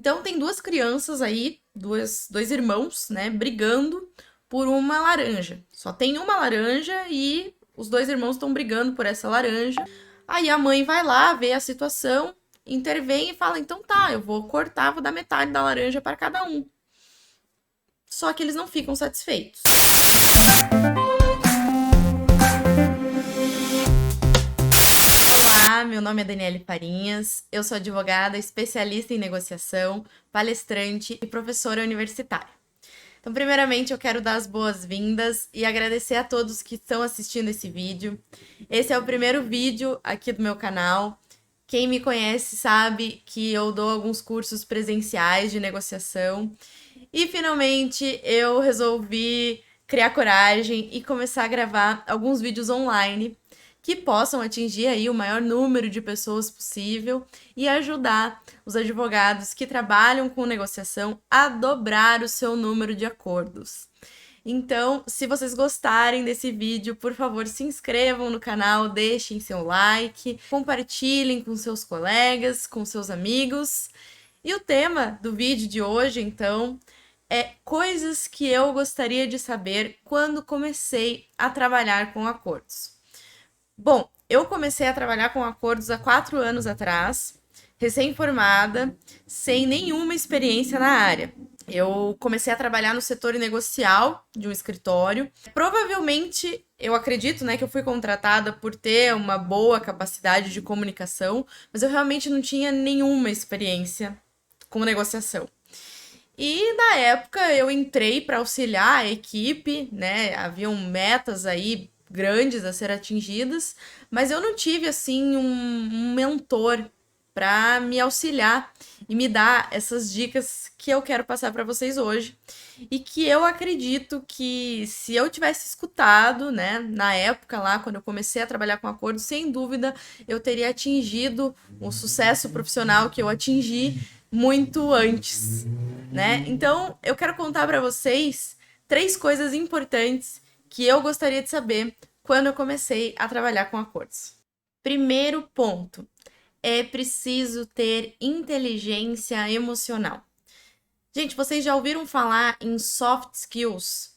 Então tem duas crianças aí, dois irmãos, né, brigando por uma laranja. Só tem uma laranja e os dois irmãos estão brigando por essa laranja. Aí a mãe vai lá, vê a situação, intervém e fala: então tá, eu vou cortar, vou dar metade da laranja para cada um. Só que eles não ficam satisfeitos. Olá, meu nome é Daniele Farinhas, eu sou advogada, especialista em negociação, palestrante e professora universitária. Então, primeiramente, eu quero dar as boas-vindas e agradecer a todos que estão assistindo esse vídeo. Esse é o primeiro vídeo aqui do meu canal. Quem me conhece sabe que eu dou alguns cursos presenciais de negociação. E, finalmente, eu resolvi criar coragem e começar a gravar alguns vídeos online que possam atingir aí o maior número de pessoas possível e ajudar os advogados que trabalham com negociação a dobrar o seu número de acordos. Então, se vocês gostarem desse vídeo, por favor, se inscrevam no canal, deixem seu like, compartilhem com seus colegas, com seus amigos. E o tema do vídeo de hoje, então, é coisas que eu gostaria de saber quando comecei a trabalhar com acordos. Bom, eu comecei a trabalhar com acordos há 4 anos atrás, recém-formada, sem nenhuma experiência na área. Eu comecei a trabalhar no setor negocial de um escritório. Provavelmente, eu acredito, né, que eu fui contratada por ter uma boa capacidade de comunicação, mas eu realmente não tinha nenhuma experiência com negociação. E na época eu entrei para auxiliar a equipe, né? Haviam metas aí grandes a ser atingidas, mas eu não tive assim um mentor para me auxiliar e me dar essas dicas que eu quero passar para vocês hoje. E que eu acredito que se eu tivesse escutado, né, na época lá, quando eu comecei a trabalhar com acordo, sem dúvida eu teria atingido o sucesso profissional que eu atingi muito antes, né? Então, eu quero contar para vocês 3 coisas importantes que eu gostaria de saber quando eu comecei a trabalhar com acordos. Primeiro ponto, é preciso ter inteligência emocional. Gente, vocês já ouviram falar em soft skills?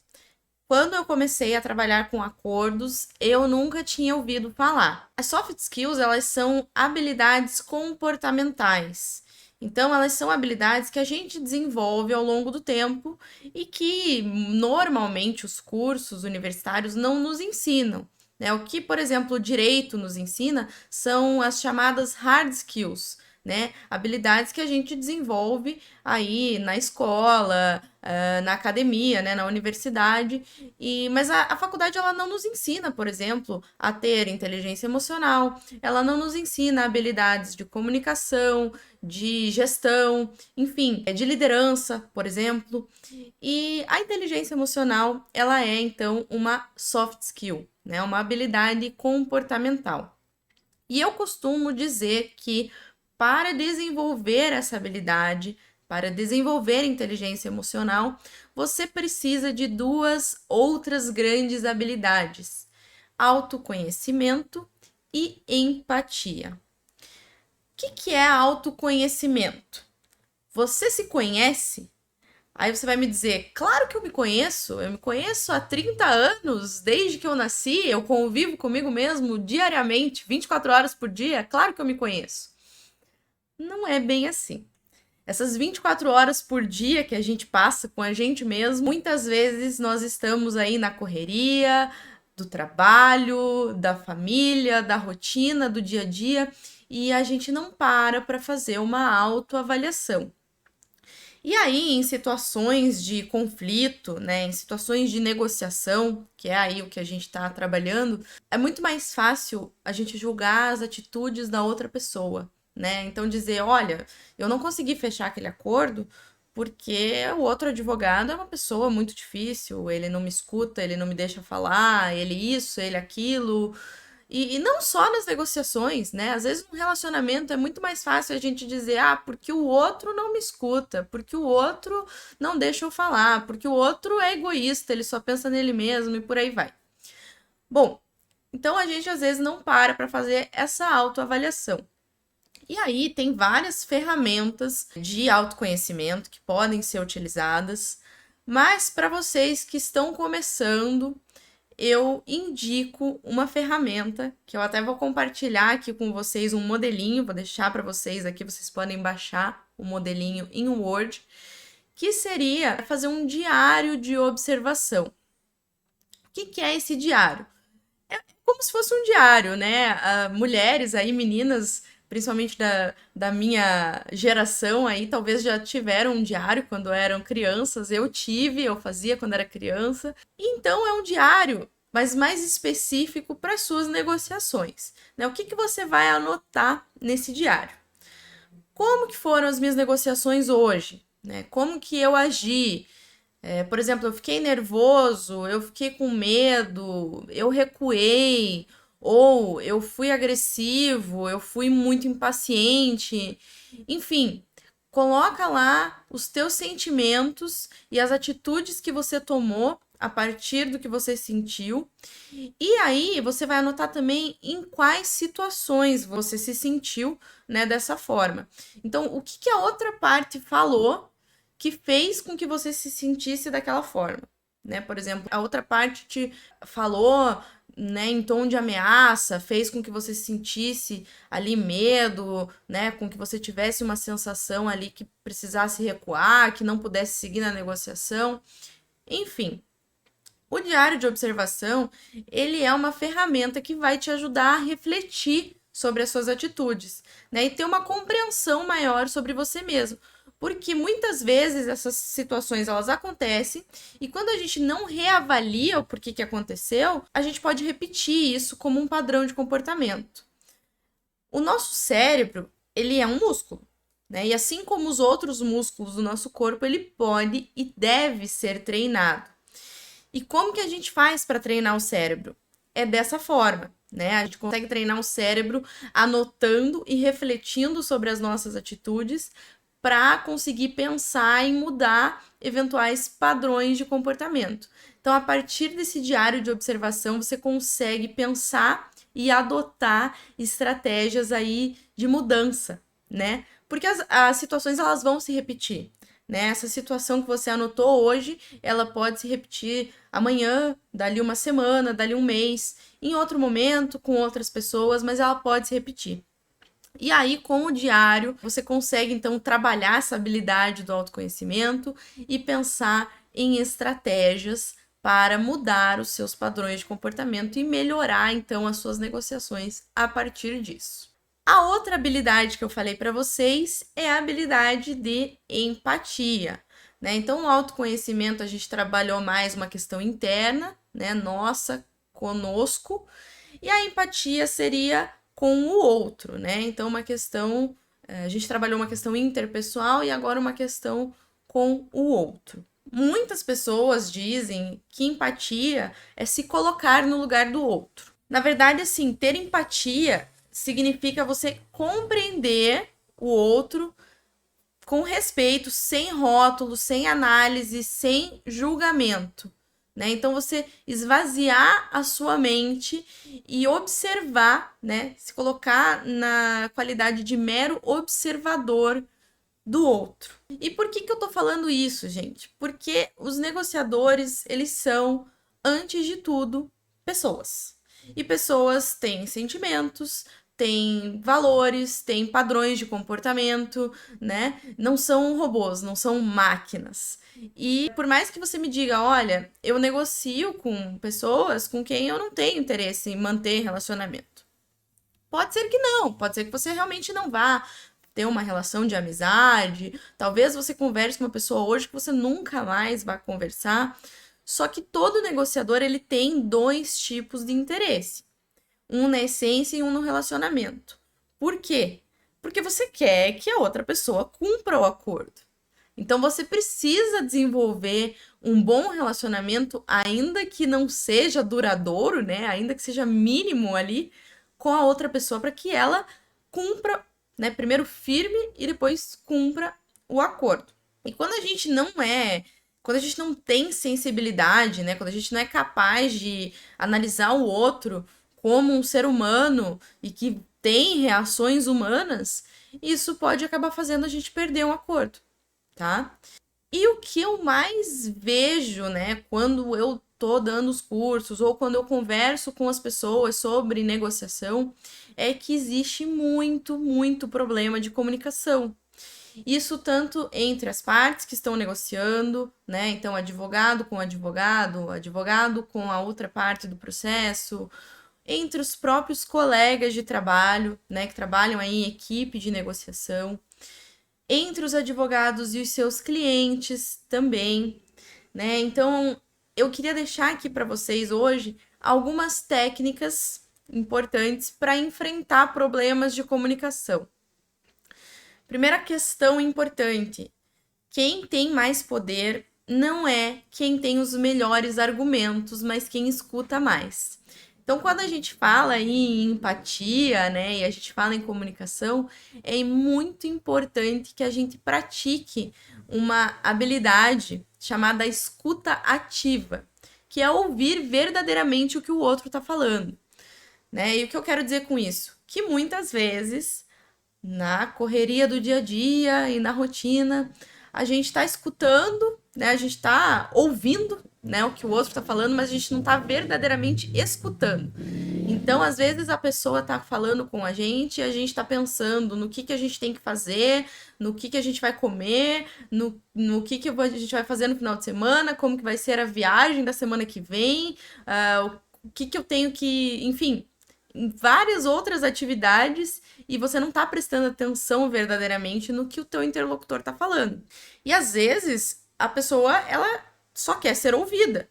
Quando eu comecei a trabalhar com acordos, eu nunca tinha ouvido falar. As soft skills, elas são habilidades comportamentais. Então, elas são habilidades que a gente desenvolve ao longo do tempo e que normalmente os cursos universitários não nos ensinam, né? O que, por exemplo, o direito nos ensina são as chamadas hard skills, né? Habilidades que a gente desenvolve aí na escola, na academia, né? Na universidade. Mas a faculdade ela não nos ensina, por exemplo, a ter inteligência emocional, ela não nos ensina habilidades de comunicação, de gestão, enfim, de liderança, por exemplo. E a inteligência emocional, ela é, então, uma soft skill, né? Uma habilidade comportamental. E eu costumo dizer que para desenvolver essa habilidade, para desenvolver inteligência emocional, você precisa de 2 outras grandes habilidades: autoconhecimento e empatia. O que é autoconhecimento? Você se conhece? Aí você vai me dizer, claro que eu me conheço há 30 anos, desde que eu nasci, eu convivo comigo mesmo diariamente, 24 horas por dia, claro que eu me conheço. Não é bem assim. Essas 24 horas por dia que a gente passa com a gente mesmo, muitas vezes nós estamos aí na correria, do trabalho, da família, da rotina, do dia a dia, e a gente não para fazer uma autoavaliação. E aí, em situações de conflito, né, em situações de negociação, que é aí o que a gente está trabalhando, é muito mais fácil a gente julgar as atitudes da outra pessoa, né? Então dizer, olha, eu não consegui fechar aquele acordo porque o outro advogado é uma pessoa muito difícil, ele não me escuta, ele não me deixa falar, ele isso, ele aquilo. E não só nas negociações, né? Às vezes no relacionamento é muito mais fácil a gente dizer, ah, porque o outro não me escuta, porque o outro não deixa eu falar, porque o outro é egoísta, ele só pensa nele mesmo e por aí vai. Bom, então a gente às vezes não para fazer essa autoavaliação. E aí tem várias ferramentas de autoconhecimento que podem ser utilizadas, mas para vocês que estão começando, eu indico uma ferramenta que eu até vou compartilhar aqui com vocês um modelinho, vou deixar para vocês aqui, vocês podem baixar o modelinho em Word, que seria fazer um diário de observação. O que é esse diário? É como se fosse um diário, né? Mulheres aí, meninas, principalmente da minha geração aí, talvez já tiveram um diário quando eram crianças. Eu fazia quando era criança. Então é um diário, mas mais específico para suas negociações, né? O que você vai anotar nesse diário? Como que foram as minhas negociações hoje? Né? Como que eu agi? Por exemplo, eu fiquei nervoso, eu fiquei com medo, eu recuei, ou eu fui agressivo, eu fui muito impaciente. Enfim, coloca lá os teus sentimentos e as atitudes que você tomou a partir do que você sentiu. E aí você vai anotar também em quais situações você se sentiu, né, dessa forma. Então, o que a outra parte falou que fez com que você se sentisse daquela forma, né? Por exemplo, a outra parte te falou, né, em tom de ameaça, fez com que você sentisse ali medo, né, com que você tivesse uma sensação ali que precisasse recuar, que não pudesse seguir na negociação. Enfim, o diário de observação, ele é uma ferramenta que vai te ajudar a refletir sobre as suas atitudes, né, e ter uma compreensão maior sobre você mesmo. Porque muitas vezes essas situações elas acontecem e quando a gente não reavalia o porquê que aconteceu, a gente pode repetir isso como um padrão de comportamento. O nosso cérebro, ele é um músculo, né? E assim como os outros músculos do nosso corpo, ele pode e deve ser treinado. E como que a gente faz para treinar o cérebro? É dessa forma, né? A gente consegue treinar o cérebro anotando e refletindo sobre as nossas atitudes para conseguir pensar em mudar eventuais padrões de comportamento. Então, a partir desse diário de observação, você consegue pensar e adotar estratégias aí de mudança, né? Porque as situações elas vão se repetir, né? Essa situação que você anotou hoje, ela pode se repetir amanhã, dali uma semana, dali um mês, em outro momento, com outras pessoas, mas ela pode se repetir. E aí, com o diário, você consegue, então, trabalhar essa habilidade do autoconhecimento e pensar em estratégias para mudar os seus padrões de comportamento e melhorar, então, as suas negociações a partir disso. A outra habilidade que eu falei para vocês é a habilidade de empatia, né? Então, o autoconhecimento, a gente trabalhou mais uma questão interna, né? Nossa, conosco. E a empatia seria com o outro, né? Então, uma questão, a gente trabalhou uma questão interpessoal e agora uma questão com o outro. Muitas pessoas dizem que empatia é se colocar no lugar do outro. Na verdade, assim, ter empatia significa você compreender o outro com respeito, sem rótulo, sem análise, sem julgamento. Né? Então, você esvaziar a sua mente e observar, né? Se colocar na qualidade de mero observador do outro. E por que eu tô falando isso, gente? Porque os negociadores, eles são, antes de tudo, pessoas. E pessoas têm sentimentos, têm valores, têm padrões de comportamento, né? Não são robôs, não são máquinas. E por mais que você me diga, olha, eu negocio com pessoas com quem eu não tenho interesse em manter relacionamento. Pode ser que não, pode ser que você realmente não vá ter uma relação de amizade, talvez você converse com uma pessoa hoje que você nunca mais vai conversar. Só que todo negociador ele tem dois tipos de interesse. Um na essência e um no relacionamento. Por quê? Porque você quer que a outra pessoa cumpra o acordo. Então você precisa desenvolver um bom relacionamento, ainda que não seja duradouro, né? Ainda que seja mínimo ali com a outra pessoa para que ela cumpra, né? Primeiro firme e depois cumpra o acordo. E quando a gente não tem sensibilidade, né? Quando a gente não é capaz de analisar o outro como um ser humano e que tem reações humanas, isso pode acabar fazendo a gente perder um acordo, tá? E o que eu mais vejo, né, quando eu tô dando os cursos ou quando eu converso com as pessoas sobre negociação, é que existe muito problema de comunicação. Isso tanto entre as partes que estão negociando, né? Então, advogado com a outra parte do processo, entre os próprios colegas de trabalho, né, que trabalham aí em equipe de negociação, entre os advogados e os seus clientes também, né? Então, eu queria deixar aqui para vocês hoje algumas técnicas importantes para enfrentar problemas de comunicação. Primeira questão importante: quem tem mais poder não é quem tem os melhores argumentos, mas quem escuta mais. Então, quando a gente fala aí em empatia, né, e a gente fala em comunicação, é muito importante que a gente pratique uma habilidade chamada escuta ativa, que é ouvir verdadeiramente o que o outro está falando, né? E o que eu quero dizer com isso? Que muitas vezes, na correria do dia a dia e na rotina, a gente está escutando, né? A gente está ouvindo, né, o que o outro está falando, mas a gente não está verdadeiramente escutando. Então, às vezes, a pessoa está falando com a gente e a gente está pensando no que a gente tem que fazer, no que a gente vai comer, no que a gente vai fazer no final de semana, como que vai ser a viagem da semana que vem, o que eu tenho que... Enfim, várias outras atividades e você não tá prestando atenção verdadeiramente no que o teu interlocutor tá falando. E às vezes a pessoa, ela só quer ser ouvida,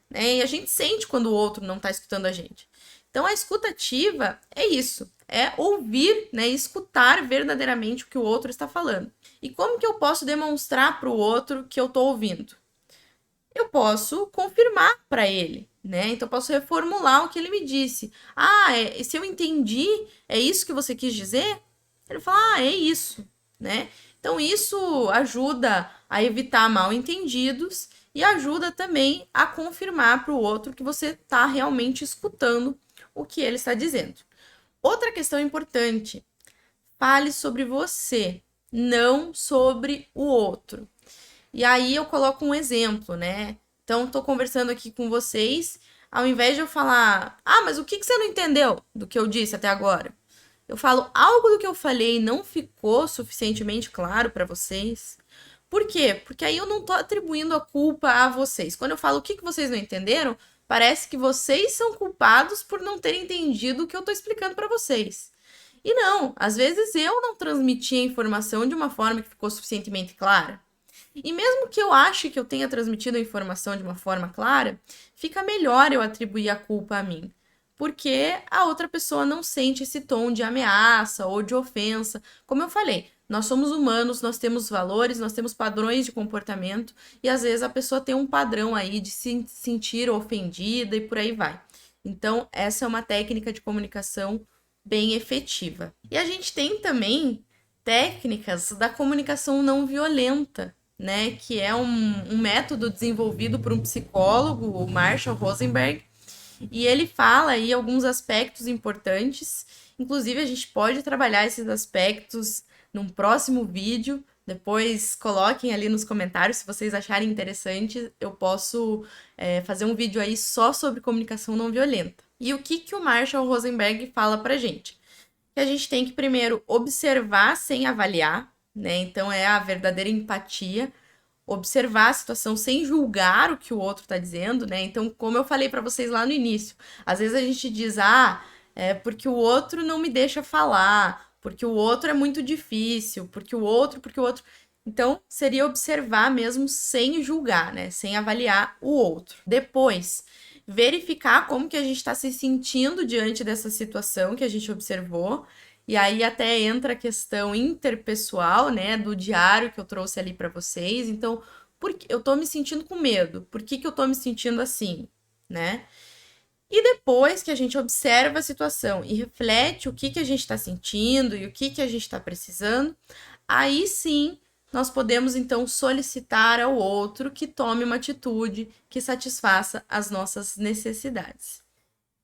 né? E a gente sente quando o outro não tá escutando a gente. Então a escuta ativa é isso, é ouvir, né, escutar verdadeiramente o que o outro está falando. E como que eu posso demonstrar para o outro que eu tô ouvindo? Eu posso confirmar para ele, né? Então, eu posso reformular o que ele me disse. Se eu entendi, é isso que você quis dizer? Ele fala, é isso, né? Então, isso ajuda a evitar mal-entendidos e ajuda também a confirmar para o outro que você está realmente escutando o que ele está dizendo. Outra questão importante: fale sobre você, não sobre o outro. E aí eu coloco um exemplo, né? Então, tô conversando aqui com vocês, ao invés de eu falar, mas o que você não entendeu do que eu disse até agora? Eu falo, algo do que eu falei não ficou suficientemente claro para vocês. Por quê? Porque aí eu não tô atribuindo a culpa a vocês. Quando eu falo o que vocês não entenderam, parece que vocês são culpados por não terem entendido o que eu tô explicando para vocês. E não, às vezes eu não transmiti a informação de uma forma que ficou suficientemente clara. E mesmo que eu ache que eu tenha transmitido a informação de uma forma clara, fica melhor eu atribuir a culpa a mim, porque a outra pessoa não sente esse tom de ameaça ou de ofensa. Como eu falei, nós somos humanos, nós temos valores, nós temos padrões de comportamento e às vezes a pessoa tem um padrão aí de se sentir ofendida e por aí vai. Então, essa é uma técnica de comunicação bem efetiva. E a gente tem também técnicas da comunicação não violenta, né, que é um método desenvolvido por um psicólogo, o Marshall Rosenberg, e ele fala aí alguns aspectos importantes. Inclusive, a gente pode trabalhar esses aspectos num próximo vídeo. Depois coloquem ali nos comentários se vocês acharem interessante. Eu posso fazer um vídeo aí só sobre comunicação não violenta. E o que o Marshall Rosenberg fala pra gente? Que a gente tem que primeiro observar sem avaliar, né? Então é a verdadeira empatia, observar a situação sem julgar o que o outro está dizendo, né? Então, como eu falei para vocês lá no início, às vezes a gente diz, é porque o outro não me deixa falar, porque o outro é muito difícil, porque o outro. Então, seria observar mesmo sem julgar, né? Sem avaliar o outro. Depois, verificar como que a gente está se sentindo diante dessa situação que a gente observou. E aí até entra a questão interpessoal, né, do diário que eu trouxe ali para vocês. Então, por que eu tô me sentindo com medo? Por que eu tô me sentindo assim, né? E depois que a gente observa a situação e reflete o que a gente está sentindo e o que a gente está precisando, aí sim nós podemos então solicitar ao outro que tome uma atitude que satisfaça as nossas necessidades.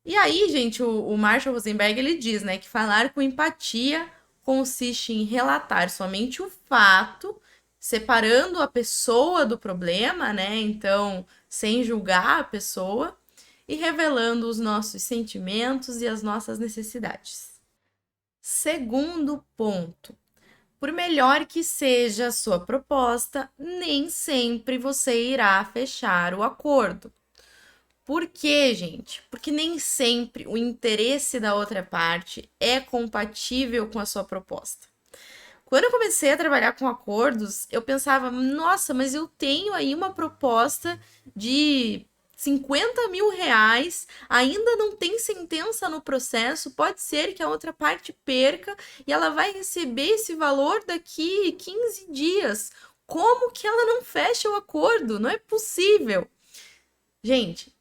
E aí, gente, o Marshall Rosenberg, ele diz, né, que falar com empatia consiste em relatar somente o fato, separando a pessoa do problema, né? Então, sem julgar a pessoa e revelando os nossos sentimentos e as nossas necessidades. Segundo ponto, por melhor que seja a sua proposta, nem sempre você irá fechar o acordo. Por quê, gente? Porque nem sempre o interesse da outra parte é compatível com a sua proposta. Quando eu comecei a trabalhar com acordos, eu pensava, nossa, mas eu tenho aí uma proposta de 50 mil reais, ainda não tem sentença no processo, pode ser que a outra parte perca e ela vai receber esse valor daqui 15 dias. Como que ela não fecha o acordo? Não é possível. Gente,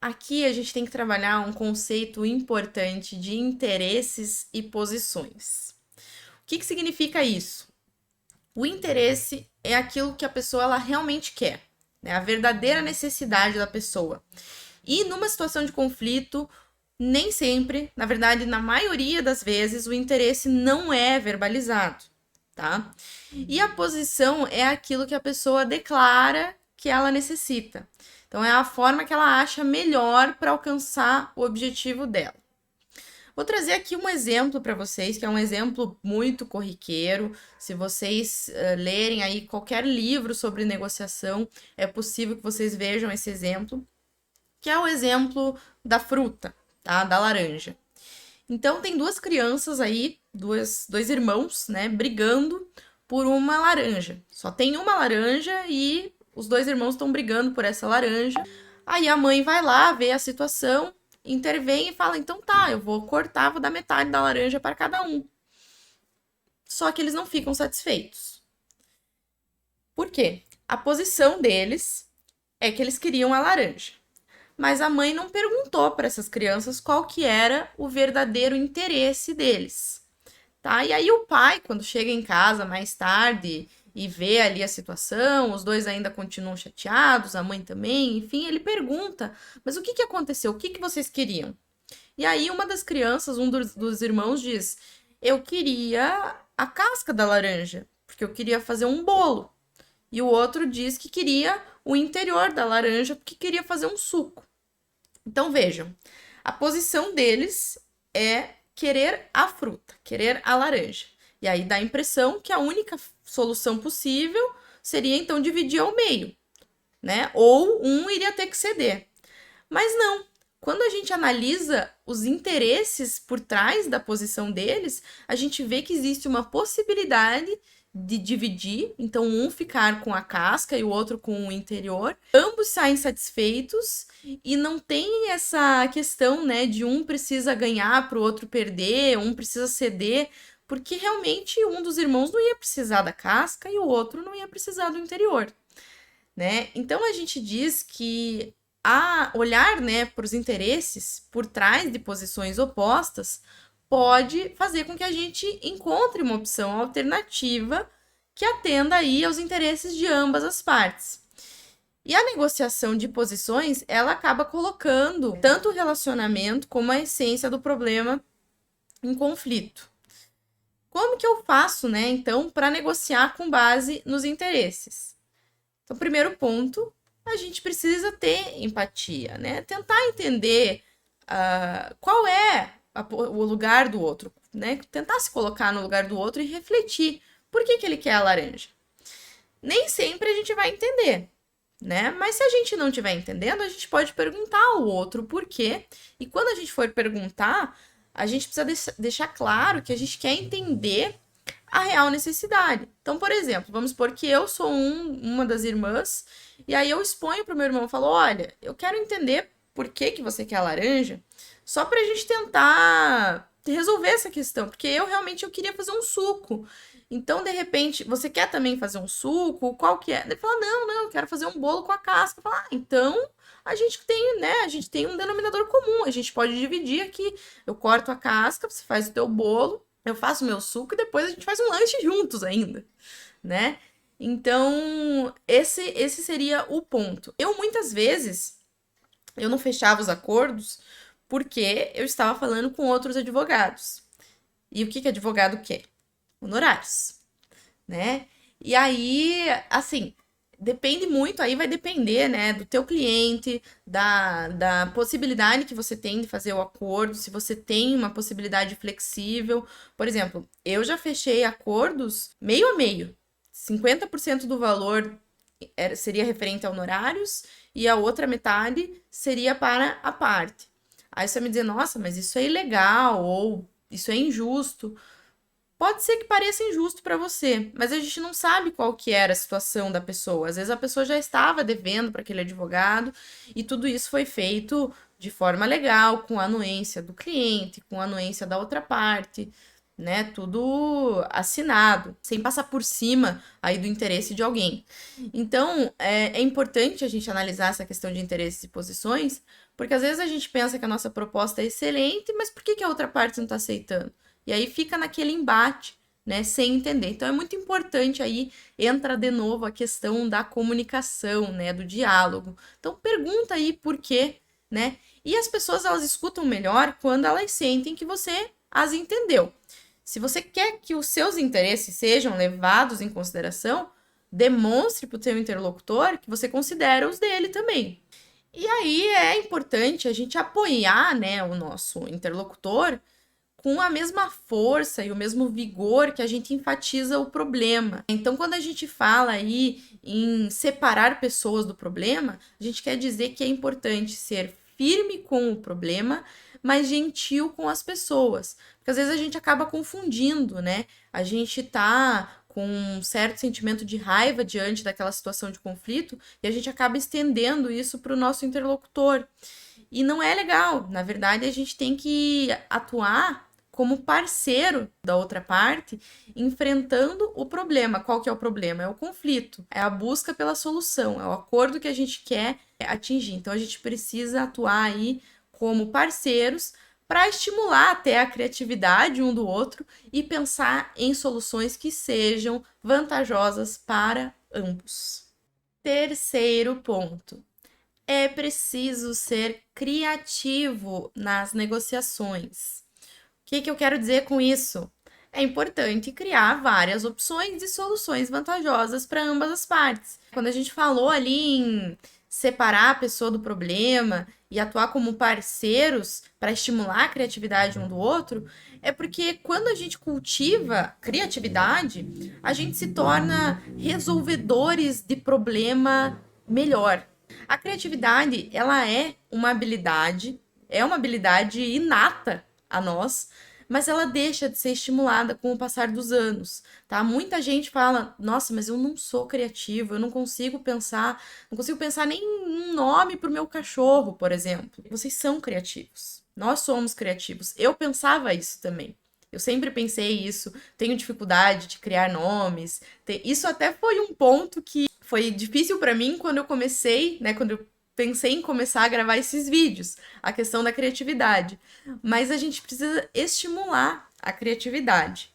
aqui a gente tem que trabalhar um conceito importante de interesses e posições. O que significa isso? O interesse é aquilo que a pessoa ela realmente quer, né? A verdadeira necessidade da pessoa. E numa situação de conflito, nem sempre, na verdade, na maioria das vezes, o interesse não é verbalizado, tá? E a posição é aquilo que a pessoa declara que ela necessita. Então, é a forma que ela acha melhor para alcançar o objetivo dela. Vou trazer aqui um exemplo para vocês, que é um exemplo muito corriqueiro. Se vocês lerem aí qualquer livro sobre negociação, é possível que vocês vejam esse exemplo, que é o exemplo da fruta, tá? Da laranja. Então, tem duas crianças aí, dois irmãos, né, brigando por uma laranja. Só tem uma laranja e os dois irmãos estão brigando por essa laranja. Aí a mãe vai lá, vê a situação, intervém e fala, então tá, eu vou cortar, vou dar metade da laranja para cada um. Só que eles não ficam satisfeitos. Por quê? A posição deles é que eles queriam a laranja. Mas a mãe não perguntou para essas crianças qual que era o verdadeiro interesse deles, tá? E aí o pai, quando chega em casa mais tarde e vê ali a situação, os dois ainda continuam chateados, a mãe também, enfim, ele pergunta, mas o que aconteceu? O que vocês queriam? E aí uma das crianças, um dos irmãos diz, eu queria a casca da laranja, porque eu queria fazer um bolo. E o outro diz que queria o interior da laranja, porque queria fazer um suco. Então vejam, a posição deles é querer a fruta, querer a laranja. E aí dá a impressão que a única solução possível seria então dividir ao meio, né? Ou um iria ter que ceder. Mas não. Quando a gente analisa os interesses por trás da posição deles, a gente vê que existe uma possibilidade de dividir, então um ficar com a casca e o outro com o interior. Ambos saem satisfeitos e não tem essa questão, né, de um precisa ganhar para o outro perder, um precisa ceder, porque realmente um dos irmãos não ia precisar da casca e o outro não ia precisar do interior, né? Então a gente diz que a olhar, né, para os interesses por trás de posições opostas pode fazer com que a gente encontre uma opção alternativa que atenda aí aos interesses de ambas as partes. E a negociação de posições, ela acaba colocando tanto o relacionamento como a essência do problema em conflito. Como que eu faço, né, então, para negociar com base nos interesses? Então, primeiro ponto, a gente precisa ter empatia, né? Tentar entender qual é o lugar do outro, né? Tentar se colocar no lugar do outro e refletir por que ele quer a laranja. Nem sempre a gente vai entender, né? Mas se a gente não estiver entendendo, a gente pode perguntar ao outro por quê. E quando a gente for perguntar, a gente precisa deixar claro que a gente quer entender a real necessidade. Então, por exemplo, vamos supor que eu sou uma das irmãs, e aí eu exponho para o meu irmão e falo, olha, eu quero entender por que você quer a laranja, só para a gente tentar resolver essa questão, porque eu queria fazer um suco. Então, de repente, você quer também fazer um suco? Qual que é? Ele fala, não, eu quero fazer um bolo com a casca. Fala, então a gente tem, né? A gente tem um denominador comum, a gente pode dividir aqui. Eu corto a casca, você faz o teu bolo, eu faço o meu suco e depois a gente faz um lanche juntos ainda, né? Então, esse seria o ponto. Eu, muitas vezes, eu não fechava os acordos porque eu estava falando com outros advogados. E o que advogado quer? honorários, né? E aí, assim, depende muito, aí vai depender, né, do teu cliente, da possibilidade que você tem de fazer o acordo, se você tem uma possibilidade flexível. Por exemplo, eu já fechei acordos meio a meio. 50% do valor seria referente a honorários e a outra metade seria para a parte. Aí você vai me dizer, nossa, mas isso é ilegal ou isso é injusto. Pode ser que pareça injusto para você, mas a gente não sabe qual que era a situação da pessoa. Às vezes a pessoa já estava devendo para aquele advogado e tudo isso foi feito de forma legal, com a anuência do cliente, com a anuência da outra parte, né? Tudo assinado, sem passar por cima aí do interesse de alguém. Então, é importante a gente analisar essa questão de interesses e posições, porque às vezes a gente pensa que a nossa proposta é excelente, mas por que que a outra parte não está aceitando? E aí fica naquele embate, né, sem entender. Então é muito importante aí entra de novo a questão da comunicação, né, do diálogo. Então pergunta aí por quê, né? E as pessoas elas escutam melhor quando elas sentem que você as entendeu. Se você quer que os seus interesses sejam levados em consideração, demonstre para o seu interlocutor que você considera os dele também. E aí é importante a gente apoiar, né, o nosso interlocutor com a mesma força e o mesmo vigor que a gente enfatiza o problema. Então, quando a gente fala aí em separar pessoas do problema, a gente quer dizer que é importante ser firme com o problema, mas gentil com as pessoas. Porque às vezes a gente acaba confundindo, né? A gente tá com um certo sentimento de raiva diante daquela situação de conflito e a gente acaba estendendo isso para o nosso interlocutor. E não é legal. Na verdade, a gente tem que atuar como parceiro da outra parte, enfrentando o problema. Qual que é o problema? É o conflito, é a busca pela solução, é o acordo que a gente quer atingir. Então a gente precisa atuar aí como parceiros para estimular até a criatividade um do outro e pensar em soluções que sejam vantajosas para ambos. Terceiro ponto. É preciso ser criativo nas negociações. O que eu quero dizer com isso? É importante criar várias opções e soluções vantajosas para ambas as partes. Quando a gente falou ali em separar a pessoa do problema e atuar como parceiros para estimular a criatividade um do outro, é porque quando a gente cultiva criatividade, a gente se torna resolvedores de problema melhor. A criatividade, ela é uma habilidade inata a nós, mas ela deixa de ser estimulada com o passar dos anos, tá? Muita gente fala, nossa, mas eu não sou criativo, eu não consigo pensar nem um nome pro meu cachorro, por exemplo. Vocês são criativos. Nós somos criativos. Eu pensava isso também. Eu sempre pensei isso, tenho dificuldade de criar nomes. Isso até foi um ponto que foi difícil para mim quando eu comecei, né, quando eu pensei em começar a gravar esses vídeos, a questão da criatividade. Mas a gente precisa estimular a criatividade.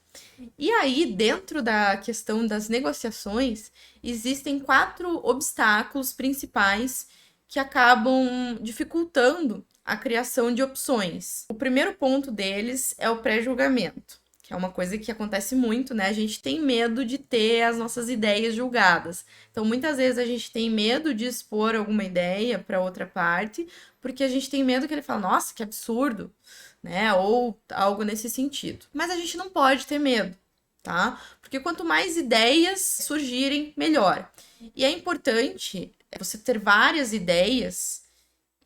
E aí, dentro da questão das negociações, existem 4 obstáculos principais que acabam dificultando a criação de opções. O primeiro ponto deles é o pré-julgamento, que é uma coisa que acontece muito, né? A gente tem medo de ter as nossas ideias julgadas. Então, muitas vezes a gente tem medo de expor alguma ideia para outra parte, porque a gente tem medo que ele fale, nossa, que absurdo, né? Ou algo nesse sentido. Mas a gente não pode ter medo, tá? Porque quanto mais ideias surgirem, melhor. E é importante você ter várias ideias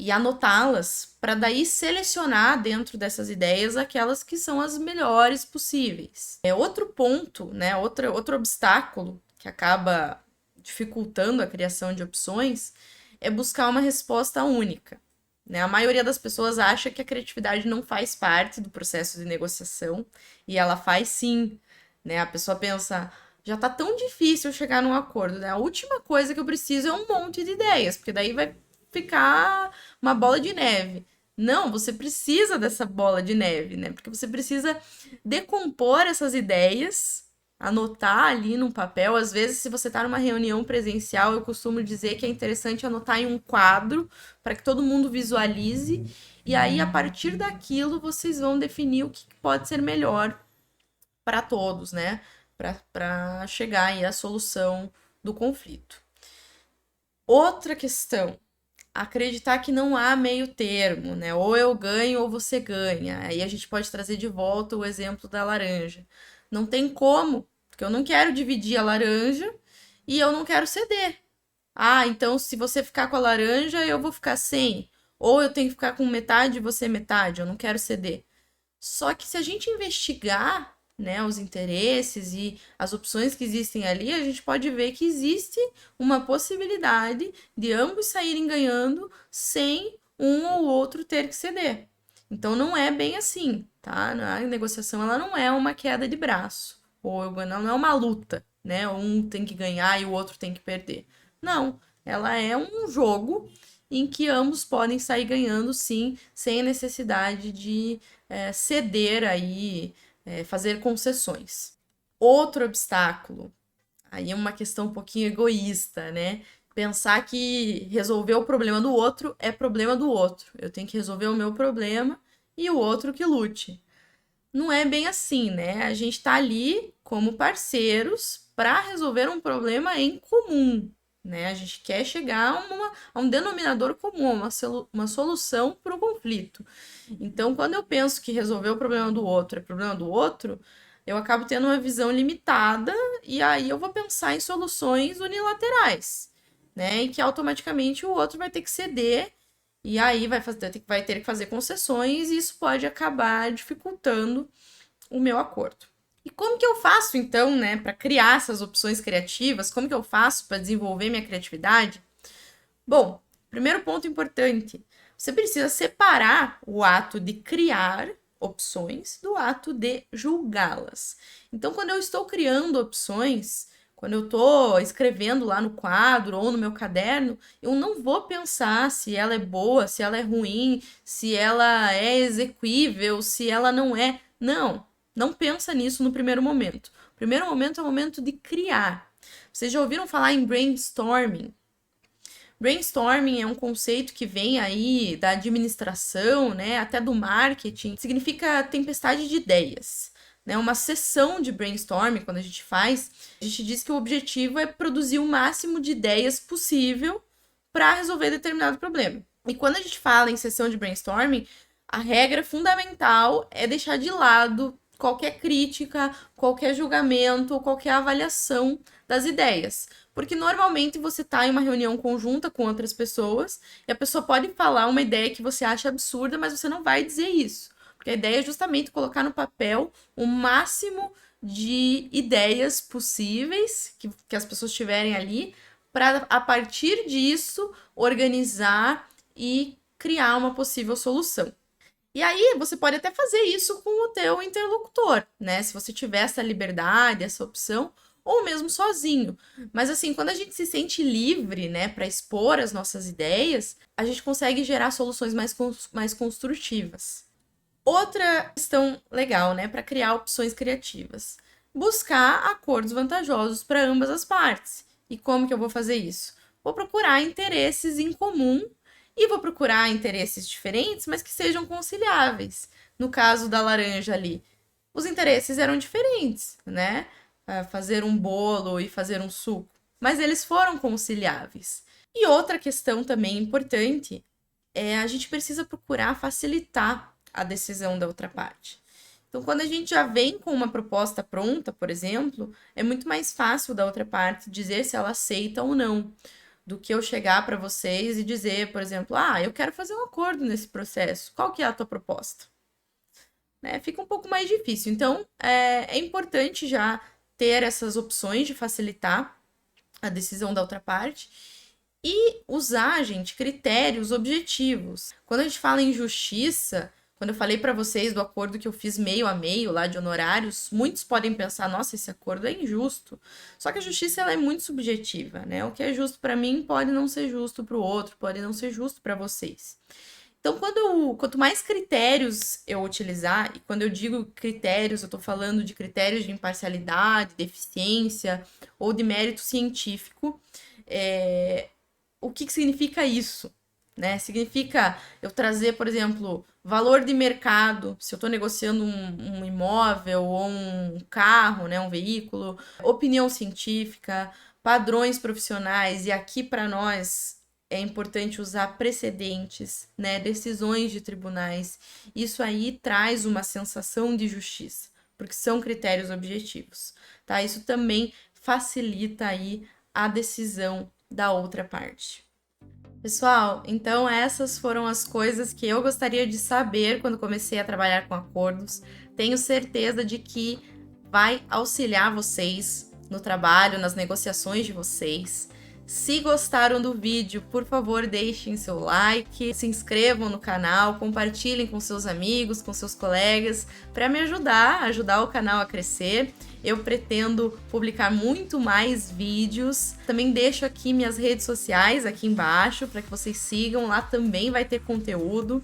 e anotá-las para daí selecionar dentro dessas ideias aquelas que são as melhores possíveis. É outro ponto, né? Outro obstáculo que acaba dificultando a criação de opções é buscar uma resposta única. Né? A maioria das pessoas acha que a criatividade não faz parte do processo de negociação e ela faz sim. Né? A pessoa pensa, já tá tão difícil chegar num acordo, né? A última coisa que eu preciso é um monte de ideias, porque daí vai ficar uma bola de neve. Não, você precisa dessa bola de neve, né? Porque você precisa decompor essas ideias, anotar ali num papel. Às vezes, se você está numa reunião presencial, eu costumo dizer que é interessante anotar em um quadro para que todo mundo visualize. E aí, a partir daquilo, vocês vão definir o que pode ser melhor para todos, né? Para chegar aí à solução do conflito. Outra questão, acreditar que não há meio termo, né? Ou eu ganho ou você ganha. Aí a gente pode trazer de volta o exemplo da laranja. Não tem como, porque eu não quero dividir a laranja e eu não quero ceder. Ah, então se você ficar com a laranja, eu vou ficar sem. Ou eu tenho que ficar com metade e você metade, eu não quero ceder. Só que se a gente investigar, né, os interesses e as opções que existem ali, a gente pode ver que existe uma possibilidade de ambos saírem ganhando sem um ou outro ter que ceder. Então não é bem assim, tá? A negociação ela não é uma queda de braço, ou ela não é uma luta, né? Um tem que ganhar e o outro tem que perder. Não, ela é um jogo em que ambos podem sair ganhando, sim, sem a necessidade de ceder aí, fazer concessões. Outro obstáculo, aí é uma questão um pouquinho egoísta, né? Pensar que resolver o problema do outro é problema do outro. Eu tenho que resolver o meu problema e o outro que lute. Não é bem assim, né? A gente está ali como parceiros para resolver um problema em comum, né? A gente quer chegar a um denominador comum, uma solução para o conflito. Então, quando eu penso que resolver o problema do outro é problema do outro, eu acabo tendo uma visão limitada e aí eu vou pensar em soluções unilaterais, né? E que automaticamente o outro vai ter que ceder e aí vai ter que fazer concessões e isso pode acabar dificultando o meu acordo. E como que eu faço então, né, para criar essas opções criativas? Como que eu faço para desenvolver minha criatividade? Bom, primeiro ponto importante, você precisa separar o ato de criar opções do ato de julgá-las. Então, quando eu estou criando opções, quando eu estou escrevendo lá no quadro ou no meu caderno, eu não vou pensar se ela é boa, se ela é ruim, se ela é exequível, se ela não é. Não, não pensa nisso no primeiro momento. O primeiro momento é o momento de criar. Vocês já ouviram falar em brainstorming? Brainstorming é um conceito que vem aí da administração, né, até do marketing. Significa tempestade de ideias, né? Uma sessão de brainstorming, quando a gente diz que o objetivo é produzir o máximo de ideias possível para resolver determinado problema. E quando a gente fala em sessão de brainstorming, a regra fundamental é deixar de lado qualquer crítica, qualquer julgamento ou qualquer avaliação das ideias. Porque normalmente você está em uma reunião conjunta com outras pessoas e a pessoa pode falar uma ideia que você acha absurda, mas você não vai dizer isso. Porque a ideia é justamente colocar no papel o máximo de ideias possíveis que as pessoas tiverem ali, para a partir disso organizar e criar uma possível solução. E aí você pode até fazer isso com o teu interlocutor, né? Se você tiver essa liberdade, essa opção, ou mesmo sozinho. Mas assim, quando a gente se sente livre, né, para expor as nossas ideias, a gente consegue gerar soluções mais construtivas. Outra questão legal, né, para criar opções criativas. Buscar acordos vantajosos para ambas as partes. E como que eu vou fazer isso? Vou procurar interesses em comum e vou procurar interesses diferentes, mas que sejam conciliáveis. No caso da laranja ali, os interesses eram diferentes, né? Fazer um bolo e fazer um suco, mas eles foram conciliáveis. E outra questão também importante é a gente precisa procurar facilitar a decisão da outra parte. Então, quando a gente já vem com uma proposta pronta, por exemplo, é muito mais fácil da outra parte dizer se ela aceita ou não, do que eu chegar para vocês e dizer, por exemplo, eu quero fazer um acordo nesse processo. Qual que é a tua proposta? Né? Fica um pouco mais difícil. Então, é importante já ter essas opções de facilitar a decisão da outra parte e usar, gente, critérios objetivos. Quando a gente fala em justiça, quando eu falei para vocês do acordo que eu fiz meio a meio lá de honorários, muitos podem pensar, nossa, esse acordo é injusto. Só que a justiça ela é muito subjetiva, né? O que é justo para mim pode não ser justo para o outro, pode não ser justo para vocês. Então, quanto mais critérios eu utilizar, e quando eu digo critérios, eu estou falando de critérios de imparcialidade, de eficiência ou de mérito científico, o que significa isso? né? Significa eu trazer, por exemplo, valor de mercado, se eu estou negociando um imóvel ou um carro, né, um veículo, opinião científica, padrões profissionais, e aqui para nós é importante usar precedentes, né, decisões de tribunais. Isso aí traz uma sensação de justiça, porque são critérios objetivos, tá? Isso também facilita aí a decisão da outra parte. Pessoal, então essas foram as coisas que eu gostaria de saber quando comecei a trabalhar com acordos. Tenho certeza de que vai auxiliar vocês no trabalho, nas negociações de vocês. Se gostaram do vídeo, por favor, deixem seu like, se inscrevam no canal, compartilhem com seus amigos, com seus colegas, para me ajudar o canal a crescer. Eu pretendo publicar muito mais vídeos. Também deixo aqui minhas redes sociais aqui embaixo para que vocês sigam, lá também vai ter conteúdo.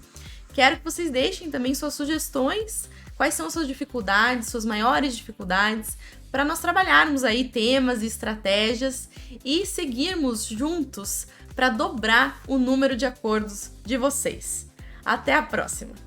Quero que vocês deixem também suas sugestões, quais são as suas dificuldades, suas maiores dificuldades, para nós trabalharmos aí temas e estratégias e seguirmos juntos para dobrar o número de acordos de vocês. Até a próxima!